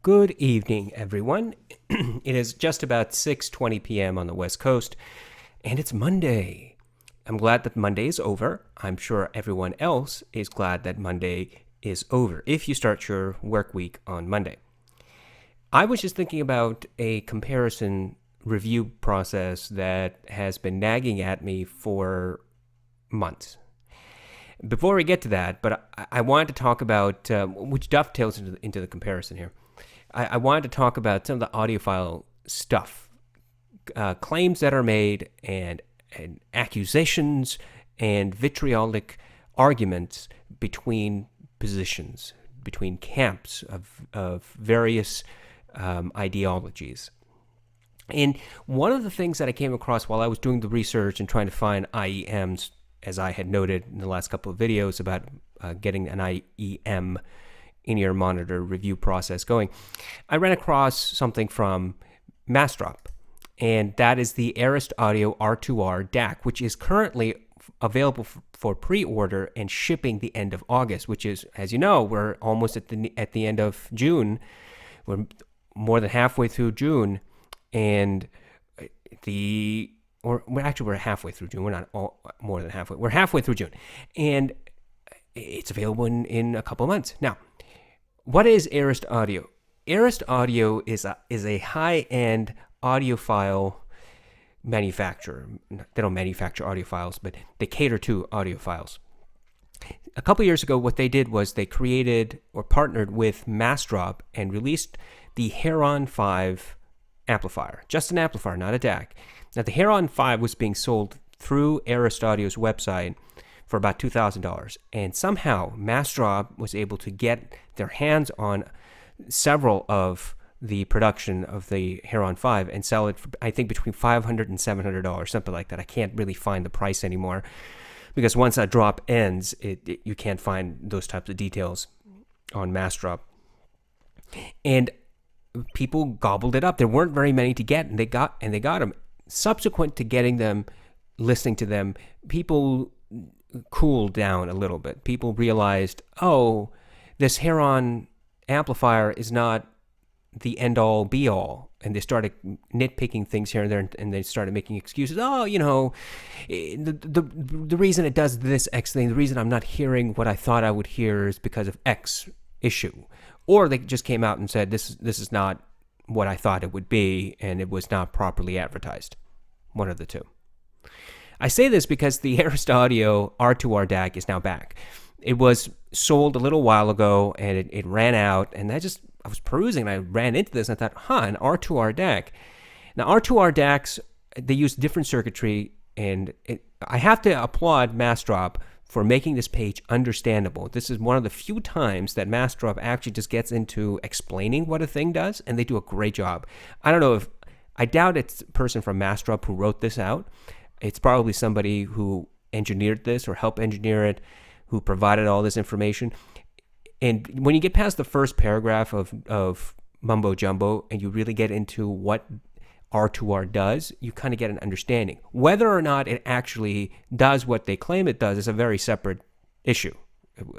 Good evening, everyone. It is just about 6:20 p.m. on the West Coast, and it's Monday. I'm glad that Monday is over. I'm sure everyone else is glad that Monday is over if you start your work week on Monday. I was just thinking about a comparison review process that has been nagging at me for months. Before we get to that, but I wanted to talk about, which dovetails into the comparison here. I wanted to talk about some of the audiophile stuff, claims that are made, and accusations and vitriolic arguments between positions, between camps of various ideologies. And one of the things that I came across while I was doing the research and trying to find IEMs, as I had noted in the last couple of videos about getting an IEM in-ear monitor review process going, I ran across something from Massdrop, and that is the Arist Audio R2R DAC, which is currently available for pre-order and shipping the end of August, which is, as you know, we're almost at the end of June. We're more than halfway through June, and we're halfway through June. We're not more than halfway. We're halfway through June, and it's available in a couple of months. Now, what is Arist Audio? Arist Audio is a high-end audiophile manufacturer. They don't manufacture audiophiles, but they cater to audiophiles. A couple years ago, what they did was they created or partnered with Massdrop and released the Heron 5 amplifier. Just an amplifier, not a DAC. Now, the Heron 5 was being sold through Arist Audio's website for about $2,000. And somehow, Massdrop was able to get their hands on several of the production of the Heron 5 and sell it for, I think, between $500 and $700, something like that. I can't really find the price anymore because once that drop ends, you can't find those types of details on Massdrop. And people gobbled it up. There weren't very many to get, and they got them. Subsequent to getting them, listening to them, people cooled down a little bit. People realized, oh, this Heron amplifier is not the end-all, be-all. And they started nitpicking things here and there, and they started making excuses. Oh, the reason it does this X thing, the reason I'm not hearing what I thought I would hear is because of X issue. Or they just came out and said, this is not what I thought it would be, and it was not properly advertised. One of the two. I say this because the Arist Audio R2R DAC is now back. It was sold a little while ago, and it ran out, and I was perusing, and I ran into this, and I thought, an R2R DAC. Now, R2R DACs, they use different circuitry, and I have to applaud Massdrop for making this page understandable. This is one of the few times that Massdrop actually just gets into explaining what a thing does, and they do a great job. I doubt it's a person from Massdrop who wrote this out. It's probably somebody who engineered this or helped engineer it, who provided all this information. And when you get past the first paragraph of mumbo jumbo and you really get into what R2R does, you kind of get an understanding. Whether or not it actually does what they claim it does is a very separate issue,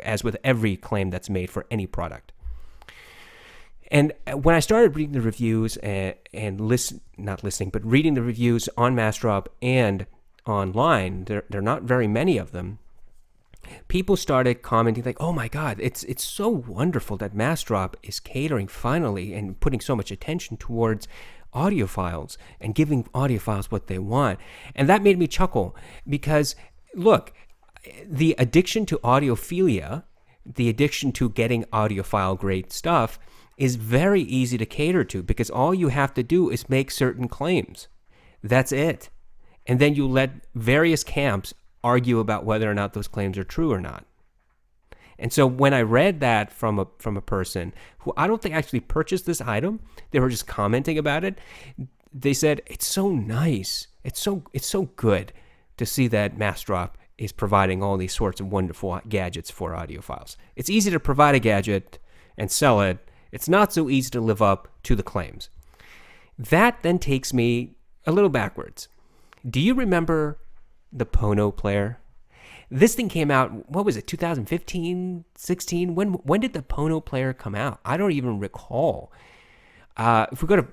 as with every claim that's made for any product. And when I started reading the reviews reading the reviews on Massdrop and online, there are not very many of them. People started commenting like, "Oh my God, it's so wonderful that Massdrop is catering finally and putting so much attention towards audiophiles and giving audiophiles what they want." And that made me chuckle because, look, the addiction to audiophilia, the addiction to getting audiophile grade stuff, is very easy to cater to because all you have to do is make certain claims. That's it. And then you let various camps argue about whether or not those claims are true or not. And so when I read that from a person who I don't think actually purchased this item, they were just commenting about it. They said, it's so nice. It's so good to see that Massdrop is providing all these sorts of wonderful gadgets for audiophiles. It's easy to provide a gadget and sell it. It's not so easy to live up to the claims. That then takes me a little backwards. Do you remember the Pono player? This thing came out, what was it, 2015, 16? When did the Pono player come out? I don't even recall. If we go to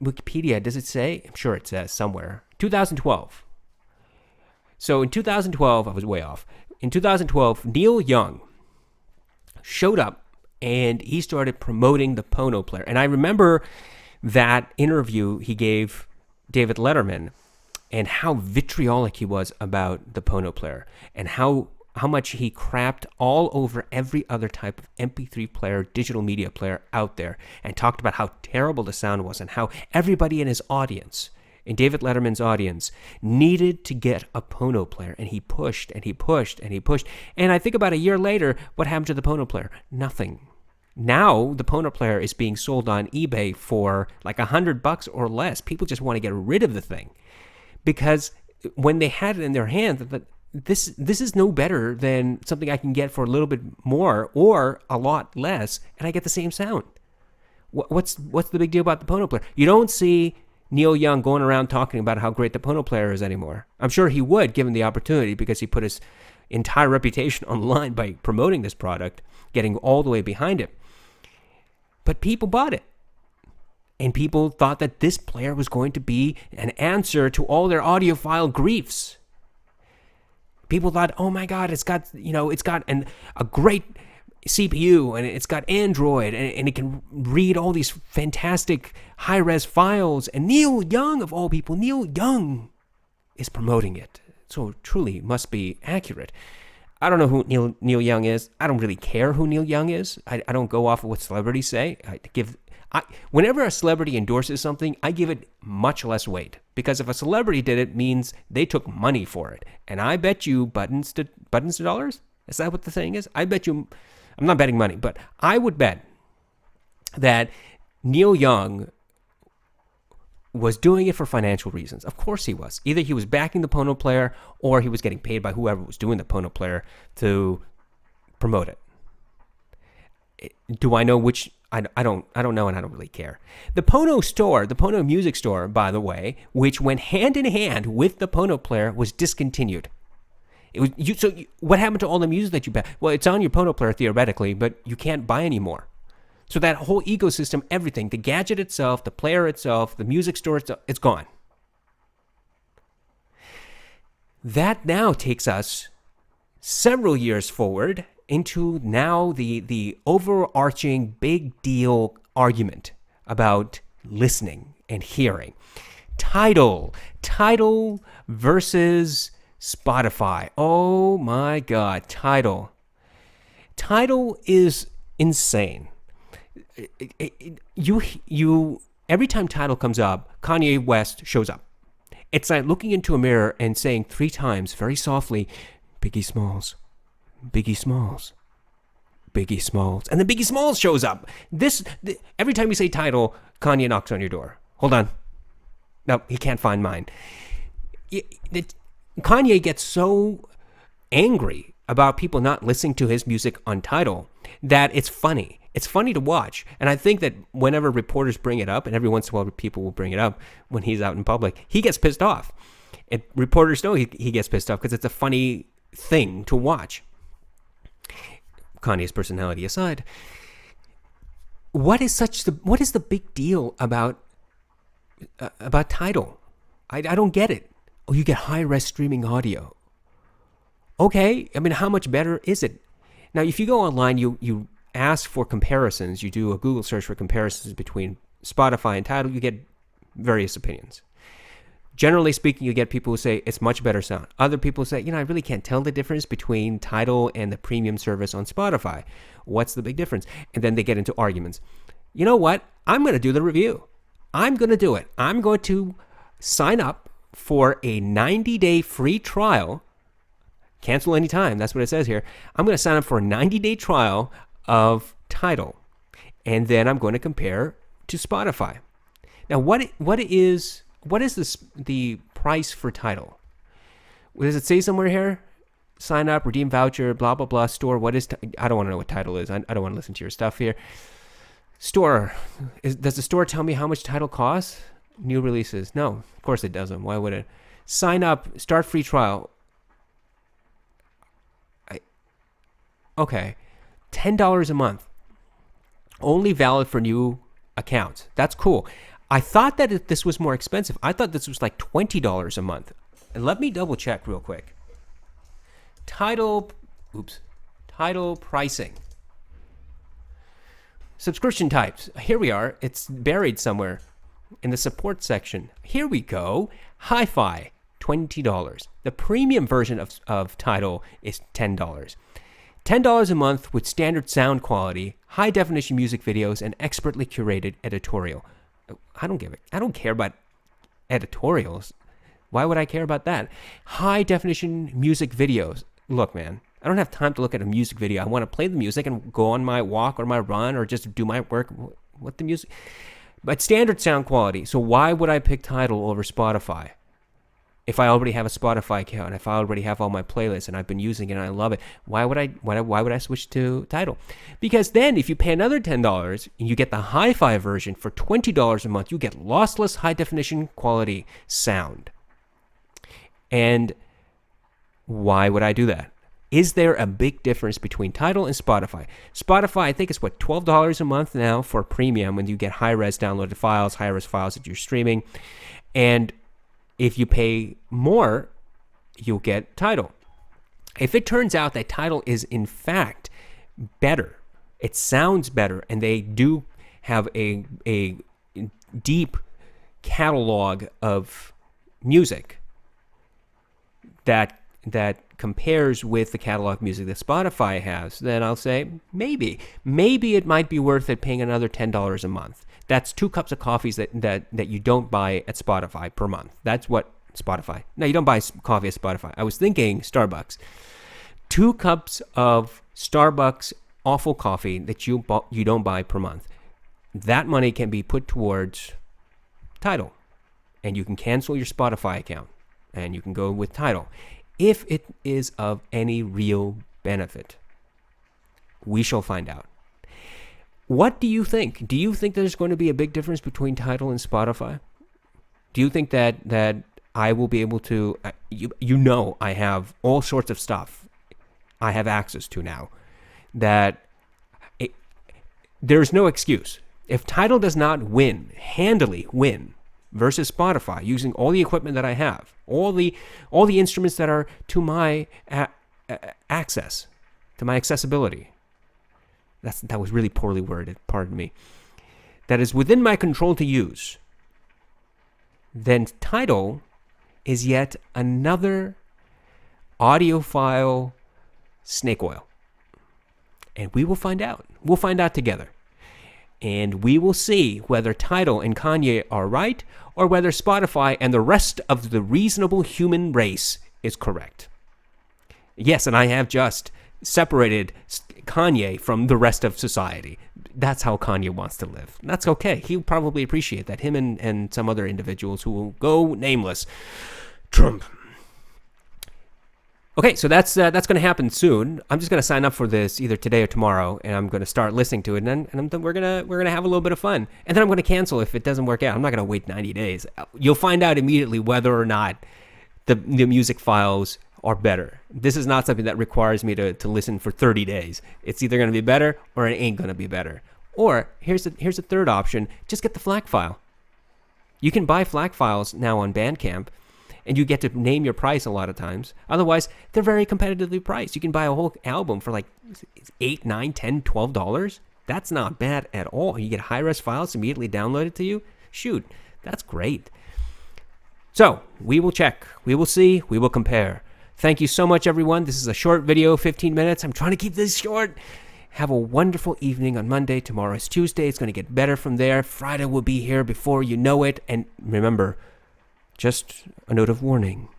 Wikipedia, does it say? I'm sure it says somewhere. 2012. So in 2012, I was way off. In 2012, Neil Young showed up and he started promoting the Pono player. And I remember that interview he gave David Letterman and how vitriolic he was about the Pono player and how much he crapped all over every other type of MP3 player, digital media player out there, and talked about how terrible the sound was and how everybody in his audience, in David Letterman's audience, needed to get a Pono player. And he pushed and he pushed and he pushed. And I think about a year later, what happened to the Pono player? Nothing. Now the Pono player is being sold on eBay for like $100 or less. People just want to get rid of the thing because when they had it in their hands, this is no better than something I can get for a little bit more or a lot less, and I get the same sound. What's the big deal about the Pono player? You don't see Neil Young going around talking about how great the Pono player is anymore. I'm sure he would, given the opportunity, because he put his entire reputation on the line by promoting this product, getting all the way behind it. But people bought it. And people thought that this player was going to be an answer to all their audiophile griefs. People thought, oh my God, it's got a great CPU and it's got Android and it can read all these fantastic high-res files. And Neil Young, of all people, Neil Young is promoting it. So it truly must be accurate. I don't know who Neil Young is. I don't really care who Neil Young is. I don't go off of what celebrities say. Whenever a celebrity endorses something, I give it much less weight. Because if a celebrity did it, means they took money for it. And I bet you buttons to dollars? Is that what the saying is? I bet you, I'm not betting money, but I would bet that Neil Young was doing it for financial reasons. Of course he was. Either he was backing the Pono player or he was getting paid by whoever was doing the Pono player to promote it. Do I know which? I don't know, and I don't really care. The Pono store, the Pono music store, by the way, which went hand in hand with the Pono player, was discontinued. So what happened to all the music that you bought? Well, it's on your Pono player theoretically, but you can't buy anymore. So that whole ecosystem, everything, the gadget itself, the player itself, the music store itself, it's gone. That now takes us several years forward into now the overarching big deal argument about listening and hearing. Tidal versus Spotify. Oh my God, Tidal. Tidal is insane. You every time Tidal comes up, Kanye West shows up. It's like looking into a mirror and saying 3 times very softly, Biggie Smalls, Biggie Smalls, Biggie Smalls, and then Biggie Smalls shows up. Every time you say Tidal, Kanye knocks on your door. Hold on, no, he can't find mine. Kanye gets so angry about people not listening to his music on Tidal that it's funny. It's funny to watch. And I think that whenever reporters bring it up, and every once in a while people will bring it up when he's out in public, he gets pissed off. And reporters know he gets pissed off because it's a funny thing to watch. Kanye's personality aside, what is the big deal about Tidal? I don't get it. Oh, you get high-res streaming audio. Okay, I mean, how much better is it? Now, if you go online, you ask for comparisons. You do a Google search for comparisons between Spotify and Tidal. You get various opinions. Generally speaking, you get people who say it's much better sound. Other people say, I really can't tell the difference between Tidal and the premium service on Spotify. What's the big difference? And then they get into arguments. You know what? I'm going to do the review. I'm going to do it. I'm going to sign up for a 90-day free trial. Cancel anytime. That's what it says here. I'm going to sign up for a 90-day trial of Tidal. And then I'm going to compare to Spotify. Now, what is the price for Tidal? Does it say somewhere here? Sign up, redeem voucher, blah, blah, blah, store. I don't want to know what Tidal is. I don't want to listen to your stuff here. Store. Does the store tell me how much Tidal costs? New releases. No, of course it doesn't. Why would it? Sign up, start free trial. Okay. $10 a month. Only valid for new accounts. That's cool. I thought that this was more expensive. I thought this was like $20 a month. And let me double check real quick. Tidal pricing. Subscription types. Here we are. It's buried somewhere in the support section. Here we go. Hi-Fi, $20. The premium version of Tidal is $10. $10 a month with standard sound quality, high-definition music videos, and expertly curated editorial. I don't care about editorials. Why would I care about that? High-definition music videos. Look, man, I don't have time to look at a music video. I want to play the music and go on my walk or my run or just do my work. What the music? But standard sound quality. So why would I pick Tidal over Spotify? If I already have a Spotify account, if I already have all my playlists and I've been using it and I love it, why would I switch to Tidal? Because then if you pay another $10 and you get the hi-fi version for $20 a month, you get lossless high definition quality sound. And why would I do that? Is there a big difference between Tidal and Spotify? Spotify, I think it's $12 a month now for premium when you get high-res downloaded files, high-res files that you're streaming. And if you pay more, you'll get Tidal. If it turns out that Tidal is in fact better, it sounds better, and they do have a deep catalog of music that compares with the catalog music that Spotify has, then I'll say maybe it might be worth it paying another $10 a month. That's 2 cups of coffees that you don't buy at Spotify per month. That's what Spotify. No, you don't buy coffee at Spotify. I was thinking Starbucks. 2 cups of Starbucks awful coffee that you don't buy per month. That money can be put towards Tidal, and you can cancel your Spotify account, and you can go with Tidal. If it is of any real benefit, we shall find out. What do you think? Do you think there's going to be a big difference between Tidal and Spotify? Do you think that I will be able to, I have all sorts of stuff I have access to now, there's no excuse. If Tidal does not handily win versus Spotify, using all the equipment that I have, all the instruments that are to my access, to my accessibility. That was really poorly worded, pardon me. That is within my control to use. Then Tidal is yet another audiophile snake oil. And we will find out. We'll find out together. And we will see whether Tidal and Kanye are right or whether Spotify and the rest of the reasonable human race is correct. Yes, and I have just separated Kanye from the rest of society. That's how Kanye wants to live. That's okay. He'll probably appreciate that. Him and some other individuals who will go nameless. Trump. Okay, so that's going to happen soon. I'm just going to sign up for this either today or tomorrow, and I'm going to start listening to it, and then we're gonna have a little bit of fun, and then I'm going to cancel if it doesn't work out. I'm not going to wait 90 days. You'll find out immediately whether or not the music files are better. This is not something that requires me to listen for 30 days. It's either going to be better or it ain't going to be better. Or here's a third option: just get the FLAC file. You can buy FLAC files now on Bandcamp. And you get to name your price a lot of times. Otherwise, they're very competitively priced. You can buy a whole album for like $8, $9, $10, $12. That's not bad at all. You get high-res files immediately downloaded to you. Shoot, that's great. So, we will check. We will see. We will compare. Thank you so much, everyone. This is a short video, 15 minutes. I'm trying to keep this short. Have a wonderful evening on Monday. Tomorrow is Tuesday. It's going to get better from there. Friday will be here before you know it. And remember, just a note of warning.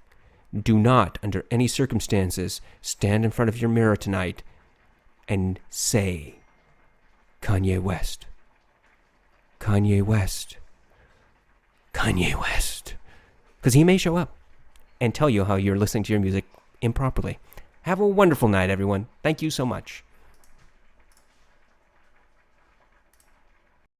Do not, under any circumstances, stand in front of your mirror tonight and say, Kanye West, Kanye West, Kanye West. Because he may show up and tell you how you're listening to your music improperly. Have a wonderful night, everyone. Thank you so much.